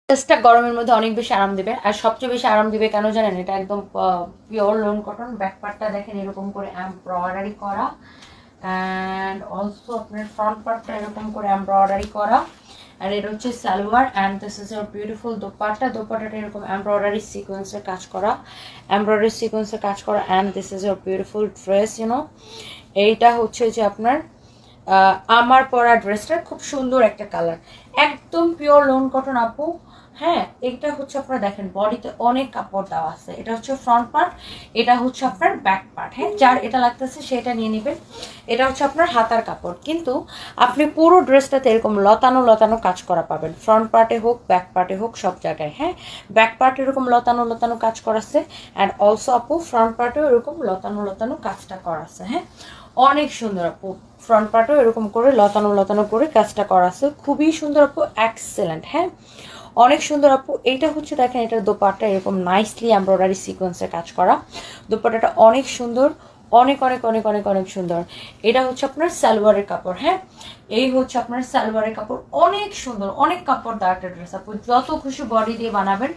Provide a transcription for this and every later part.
ড্রেসটা গরমের মধ্যে অনেক বেশি আরাম দিবে। আর সবচেয়ে বেশি আরাম দিবে কেন জানেন? এটা একদম পিওর লোন কটন। ব্যাক পার্টটা দেখেন এরকম করে এমব্রয়ডারি করা, অ্যান্ড অলসো আপনার ফ্রন্ট পার্টটা এরকম করে এমব্রয়ডারি করা। আর এটা হচ্ছে salwar, and this is your beautiful dupatta. দোপাট্টাটা এরকম এমব্রয়ডারি সিকোয়েন্সের কাজ করা, এমব্রয়ডারি সিকোয়েন্সের কাজ করা, and this is your beautiful dress. এইটা হচ্ছে যে আপনার আমার পরা ড্রেসটার খুব সুন্দর একটা কালার, একদম পিওর লোন কটন আপু। হ্যাঁ, এটা হচ্ছে আপনারা দেখেন বডিতে অনেক কাপড় দেওয়া আছে। এটা হচ্ছে ফ্রন্ট পার্ট, এটা হচ্ছে আপনার ব্যাক পার্ট। হ্যাঁ, যার এটা লাগতেছে সেটা নিয়ে নেবেন। এটা হচ্ছে আপনার হাতার কাপড়, কিন্তু আপনি পুরো ড্রেসটাতে এরকম লতানো লতানো কাজ করা পাবেন, ফ্রন্ট পার্টে হোক ব্যাক পার্টে হোক সব জায়গায়। হ্যাঁ, ব্যাক পার্টে এরকম লতানো লতানো কাজ করাছে, অ্যান্ড অলসো আপু ফ্রন্ট পার্টেও এরকম লতানো লতানো কাজটা করাছে। হ্যাঁ, অনেক সুন্দর আপু। ফ্রন্ট পার্টও এরকম করে লতানো লতানো করে কাজটা করা আছে, খুবই সুন্দর আপু, এক্সেলেন্ট। হ্যাঁ, অনেক সুন্দর আপু। এইটা হচ্ছে দেখেন এটার দোপাট্টা এরকম নাইসলি এমব্রয়ডারি সিকোয়েন্সের কাজ করা। দোপাট্টাটা অনেক সুন্দর, অনেক অনেক অনেক অনেক অনেক সুন্দর। এটা হচ্ছে আপনার সালোয়ারের কাপড়। হ্যাঁ, এই হচ্ছে আপনার সালোয়ারের কাপড়, অনেক সুন্দর, অনেক কাপড় দেওয়া একটা ড্রেস আপু। যত খুশি বডি দিয়ে বানাবেন।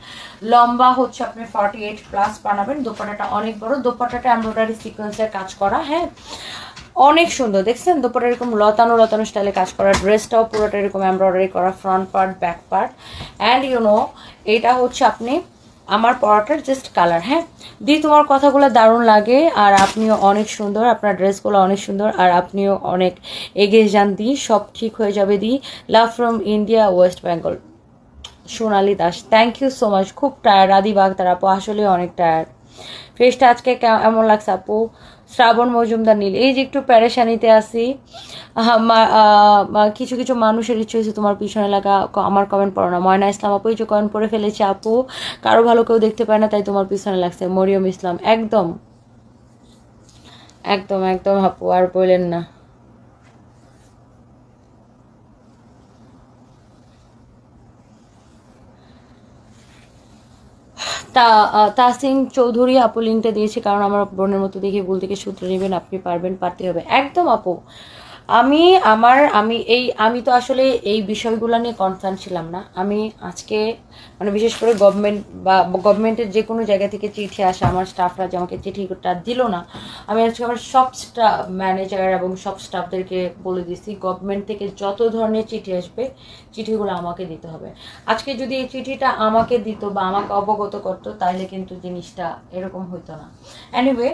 লম্বা হচ্ছে আপনি 48+ বানাবেন। দোপাট্টাটা অনেক বড়, দোপাট্টাটা এমব্রয়ডারি সিকোয়েন্সের কাজ করা। হ্যাঁ, অনেক সুন্দর। দেখছেন দোপাট্টা এরকম লতানো লতানো স্টাইলে কাজ করা, ড্রেসটাও পুরোটা এরকম এমব্রয়ডারি করা, front part back part. And এটা হচ্ছে আপনি আমার পরাটার জাস্ট কালার। হ্যাঁ দি, তোমার কথাগুলো দারুণ লাগে, আর আপনিও অনেক সুন্দর, আপনার ড্রেসগুলো অনেক সুন্দর, আর আপনিও অনেক এগিয়ে যান দি, সব ঠিক হয়ে যাবে দি। Love from India, West Bengal, Sonali Das. Thank you so much. খুব টায়ার্ড আদি বাগদার আপু, আসলে অনেক টায়ার্ড। ফেসটা আজকে কেমন লাগছে আপু? শ্রাবণ মজুমদার নীল, এই যে একটু প্যারেশানিতে আছি। কিছু কিছু মানুষের ইচ্ছে হয়েছে তোমার পিছনে লাগা, আমার কমেন্ট পড়ো না। ময়না ইসলাম আপু, এই যে কমেন্ট পড়ে ফেলেছে আপু, কারো ভালো কেউ দেখতে পায় না তাই তোমার পিছনে লাগছে। মরিয়ম ইসলাম, একদম একদম একদম আপু, আর বললেন না। তাসিন চৌধুরী আপু লিঙ্কটা দিয়েছি, কারণ আমার বোনের মতো দেখে ভুল থেকে সূত্র নেবেন, আপনি পারবেন, পারতে হবে। একদম আপু। আমি আমি তো আসলে এই বিষয়গুলো নিয়ে কনসার্ন ছিলাম না। আমি আজকে মানে বিশেষ করে গভর্নমেন্ট বা গভর্নমেন্টের যে কোনো জায়গা থেকে চিঠি আসে, আমার স্টাফরা যে আমাকে চিঠিটা দিল না, আমি আজকে আমার সব ম্যানেজার এবং সব স্টাফদেরকে বলে দিছি গভর্নমেন্ট থেকে যত ধরনের চিঠি আসবে চিঠিগুলো আমাকে দিতে হবে। আজকে যদি এই চিঠিটা আমাকে দিত বা আমাকে অবগত করতো, তাহলে কিন্তু জিনিসটা এরকম হইতো না। এনিওয়ে,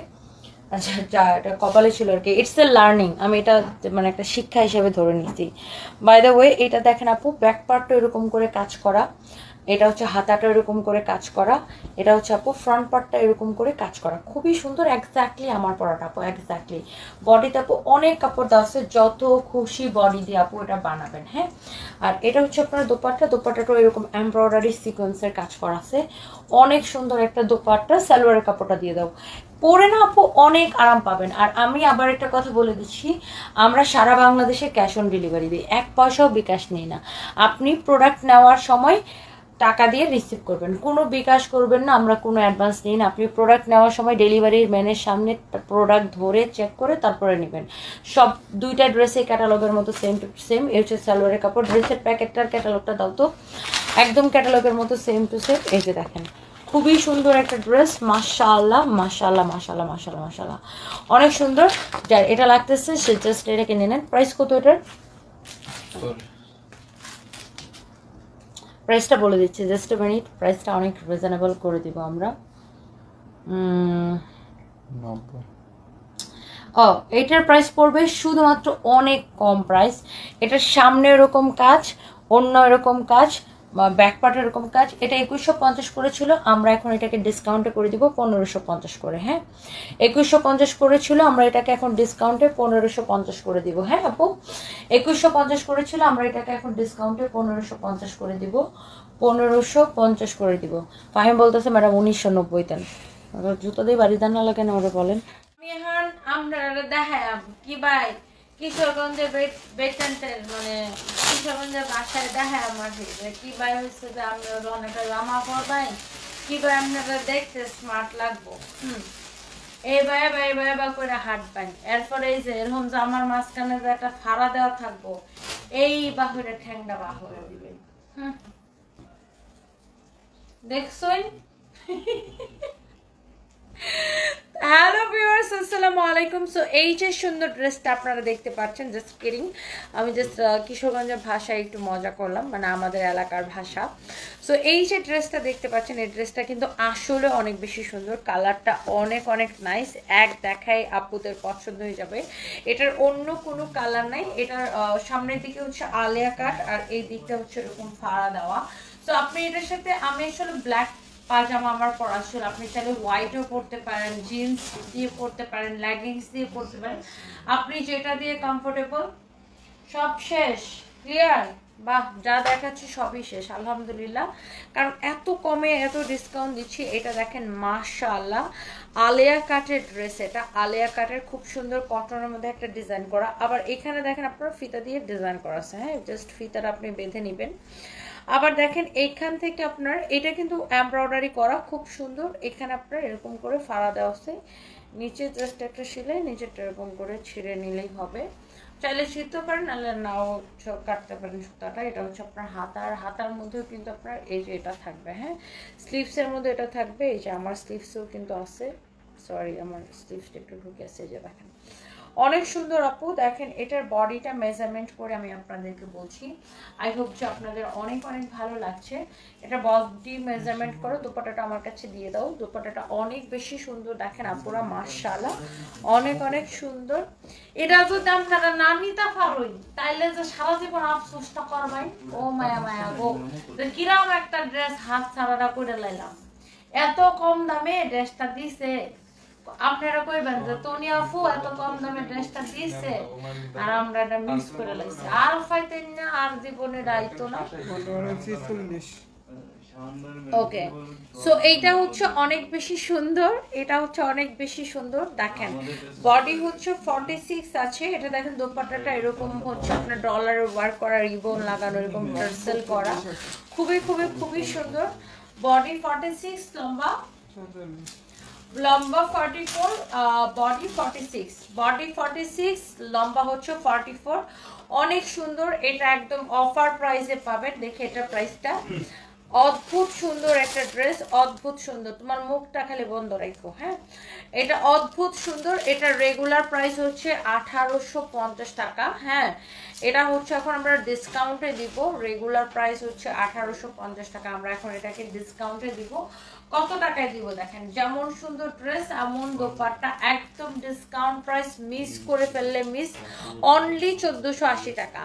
আচ্ছা যা এটা কপালে ছিল আর কি, ইটস এ লার্নিং, আমি এটা মানে একটা শিক্ষা হিসেবে ধরে নিচ্ছি। বাই দ্য ওয়ে, এটা দেখেন আপু, ব্যাক পার্টটা এরকম করে কাজ করা, এটা হচ্ছে হাতাটা এরকম করে কাজ করা, এটা হচ্ছে আপু ফ্রন্ট পার্টটা এরকম করে কাজ করা, খুবই সুন্দর। এক্স্যাক্টলি আমার পরাটা আপু, এক্স্যাক্টলি। বডিতে আপু অনেক কাপড় দেওয়া আছে, যত খুশি বডি দিয়ে আপু এটা বানাবেন। হ্যাঁ, আর এটা হচ্ছে আপনার দোপাট্টা, দোপাট্টাটাও এরকম এমব্রয়ডারি সিকোয়েন্সের কাজ করা আছে, অনেক সুন্দর একটা দোপাট্টা। সালোয়ারের কাপড়টা দিয়ে দাও, পরে না আপু অনেক আরাম পাবেন। আর আমি আবার একটা কথা বলে দিচ্ছি, আমরা সারা বাংলাদেশে ক্যাশ অন ডেলিভারি দিই, 1 পয়সাও বিকাশ নেই না। আপনি প্রোডাক্ট নেওয়ার সময় টাকা দিয়ে রিসিভ করবেন, কোনো বিকাশ করবেন না, আমরা কোনো অ্যাডভান্স নিই না। আপনি প্রোডাক্ট নেওয়ার সময় ডেলিভারির ম্যানের সামনে প্রোডাক্ট ধরে চেক করে তারপরে নেবেন। সব দুইটা ড্রেসে ক্যাটালগের মতো সেম টু সেম। এই হচ্ছে সালোয়ারের কাপড়। ড্রেসের প্যাকেটটার ক্যাটালগটা দাও তো, একদম ক্যাটালগের মতো সেম টু সেম। এই যে দেখেন, খুবই সুন্দর একটা ড্রেস, মাশাআল্লাহ মাশাআল্লাহ মাশাআল্লাহ মাশাআল্লাহ মাশাআল্লাহ, অনেক সুন্দর। যার এটা লাগতেছে সে জাস্ট এটা কিনে নেন। প্রাইস কত এটার? প্রাইসটা বলে দিচ্ছি, জাস্ট এ মিনিট। প্রাইসটা অনেক রিজনেবল করে দিব আমরা। ও, এটার প্রাইস পড়বে শুধুমাত্র অনেক কম প্রাইস। এটার সামনে এরকম কাজ, অন্য এরকম কাজ, ব্যাক পার্ট এরকম কাজ। এটা 2150 করেছিল, আমরা এখন এটাকে ডিসকাউন্টে করে দিব 1550 করে। হ্যাঁ, 2150 করেছিল, আমরা এটাকে এখন ডিসকাউন্টে 1550 করে দিব। হ্যাঁ আপু, 2150 করেছিল, আমরা এটাকে এখন ডিসকাউন্টে 1550 করে দিব, 1550 করে দিব। ফাহিম বলতেছে ম্যাডাম 1990 দেন। জুতো দিয়ে বাড়ি দেন না লাগে না, ওরা বলেন। এখন আমরা দেখাম কি ভাই, কিশোরগঞ্জে বেতনটের মানে কিশোরগঞ্জের বাসায় দেখায় আমাকে যে কি ভাই হচ্ছে যে আমি অনেক জামা পরবাই, কি ভাই আপনারা দেখতে স্মার্ট লাগবো। এই ভাই ভাই ভাই বা করে হাট পাই। এরপরে এই যে এরকম জামার মাঝখানে যে একটা ফাড়া দেওয়া থাকবো, এই বাহুরে ঠ্যাংটা বাহুরে দিবেন। দেখছেন? হ্যালো ভিউয়ার্স, আসসালামু আলাইকুম। সো এই যে সুন্দর ড্রেসটা আপনারা দেখতে পাচ্ছেন, জাস্ট কিডিং, আমি জাস্ট কিশোরগঞ্জের ভাষায় একটু মজা করলাম, মানে আমাদের এলাকার ভাষা। সো এই যে ড্রেসটা দেখতে পাচ্ছেন, এই ড্রেসটা কিন্তু আসলে অনেক বেশি সুন্দর, কালারটা অনেক অনেক নাইস, এক দেখায় আপুদের পছন্দ হয়ে যাবে। এটার অন্য কোনো কালার নাই, এটার সামনের দিকে হচ্ছে আলিয়া কাট আর এই দিকটা হচ্ছে এরকম ফাড়া দেওয়া। সো আপনি এটার সাথে, আমি আসলে ব্ল্যাক পাজামা আমার পরা ছিল, আপনি চাইলে হোয়াইটও পরতে পারেন, জিন্স দিয়ে পরতে পারেন, লেগিংস দিয়ে পরতে পারেন, আপনি যেটা দিয়ে কমফোর্টেবল। সব শেষ, ক্লিয়ার? বাহ, যা দেখাচ্ছি সবই শেষ আলহামদুলিল্লাহ, কারণ এত কমে এত ডিসকাউন্ট দিচ্ছি। এটা দেখেন মাশাআল্লাহ, আলিয়া কাটের ড্রেস, এটা আলিয়া কাটের খুব সুন্দর কটনের মধ্যে একটা ডিজাইন করা, আবার এখানে দেখেন আপনার ফিতা দিয়ে ডিজাইন করা আছে। হ্যাঁ, জাস্ট ফিতাটা আপনি বেঁধে নেবেন। আবার দেখেন এইখান থেকে আপনার এটা কিন্তু এমব্রয়ডারি করা, খুব সুন্দর। এখানে আপনার এরকম করে ফাড়া দেওয়া আছে, নিচে জাস্ট একটা সেলাই, নিচেটা এরকম করে ছিঁড়ে নিলেই হবে। চাইলে ছিঁড়তে পারেন, নাহলে নাও কাটতে পারেন সুতাটা। এটা হচ্ছে আপনার হাতার মধ্যেও কিন্তু আপনার এই যে এটা থাকবে। হ্যাঁ, স্লিভসের মধ্যে এটা থাকবে। এই যে আমার স্লিভসেও কিন্তু আছে, সরি আমার স্লিভসটা একটু ঢুকে আছে, যে দেখেন অনেক সুন্দর আপু। দেখেন এটার বডিটা মেজারমেন্ট করে আমি আপনাদেরকে বলছি, আই হোপ যে আপনাদের অনেক অনেক ভালো লাগছে। এটা বডি মেজারমেন্ট করো, দোপাট্টাটা আমার কাছে দিয়ে দাও। দোপাট্টাটা অনেক বেশি সুন্দর, দেখেন আপুরা মাশাআল্লাহ অনেক অনেক সুন্দর। এটা যদি আপনারা না নিতে পারোই, তাইলে যে সারা জীবন আফসোসটা করবাই। ও মায়া মায়া গো, কিরকম একটা ড্রেস হাত ছাড়াটা করে লাইলাম, এত কম দামে ড্রেসটা দিছে। আপনারা কইবেন যে তনি আপু এত কম দামে ড্রেসটা দিয়েছে আর আমরা এটা মিস করে লাইছি, আর পাইতেন না, আর জীবনে দায়িত্ব না। ওকে, সো এইটা হচ্ছে অনেক বেশি সুন্দর, এটা হচ্ছে অনেক বেশি সুন্দর। দেখেন বডি হচ্ছে 46 আছে। এটা দেখেন দোপাট্টাটা এরকম হচ্ছে আপনার ডলারের ওয়ার্ক করা, রিবন লাগানো, এরকম টার্সেল করা, খুবই খুবই খুবই সুন্দর। বডি 46, লম্বা 44, বডি 46, বডি 46, লম্বা হচ্ছে 44, অনেক সুন্দর। এটা একদম অফার প্রাইসে পাবেন। দেখে এটা প্রাইসটা অদ্ভুত সুন্দর একটা ড্রেস, অদ্ভুত সুন্দর। তোমার মুখটা খালি বন্ধ রাখো। হ্যাঁ, এটা অদ্ভুত সুন্দর। এটা রেগুলার প্রাইস হচ্ছে 1850 টাকা। হ্যাঁ, এটা হচ্ছে এখন আমরা ডিসকাউন্টে দিব, রেগুলার প্রাইস হচ্ছে 1850 টাকা, আমরা এখন এটাকে ডিসকাউন্টে দিব। কত টাকায় দিব দেখেন, যেমন সুন্দর ড্রেস এমন দোপাট্টা, একদম ডিসকাউন্ট প্রাইস, মিস করে ফেললে মিস। অনলি 1480 টাকা,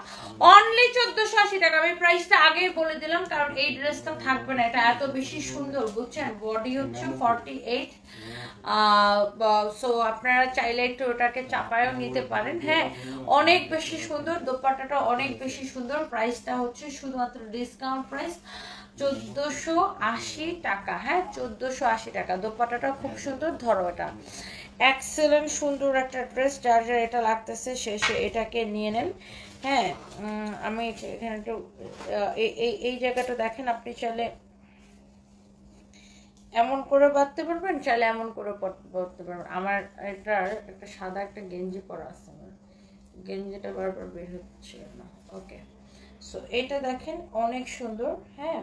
অনলি 1480 টাকা। আমি প্রাইসটা আগেই বলে দিলাম, কারণ এই ড্রেসটা থাকবে না, এটা এত বেশি সুন্দর, বুঝছেন? বডি হচ্ছে 48, সো আপনারা চাইলে একটু ওটাকে চাপায়ও নিতে পারেন। হ্যাঁ, অনেক বেশি সুন্দর, দোপাট্টাটা অনেক বেশি সুন্দর। প্রাইসটা হচ্ছে শুধুমাত্র ডিসকাউন্ট প্রাইস 1480 টাকা। হ্যাঁ, 1480 টাকা। দোপাট্টাটা খুব সুন্দর, ধরো এটা এক্সেলেন্ট সুন্দর একটা ড্রেস, যার যার এটা লাগতেছে সে এটাকে নিয়ে নেন। হ্যাঁ, আমি এখানে একটু এই জায়গাটা দেখেন, আপনি চাইলে এমন করে বাঁধতে পারবেন, চাইলে এমন করে পরতে পারবেন। আমার এটার একটা সাদা একটা গেঞ্জি পরা আছে, আমার গেঞ্জিটা বারবার বের হচ্ছে না। ওকে, সো এটা দেখেন অনেক সুন্দর। হ্যাঁ,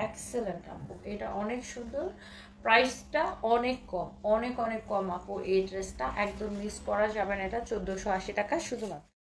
এক্সেলেন্ট আপু, এটা অনেক সুন্দর। প্রাইসটা অনেক কম, অনেক অনেক কম আপু। এই ড্রেসটা একদম মিস করা যাবে না, এটা 1480 টাকা শুধুমাত্র।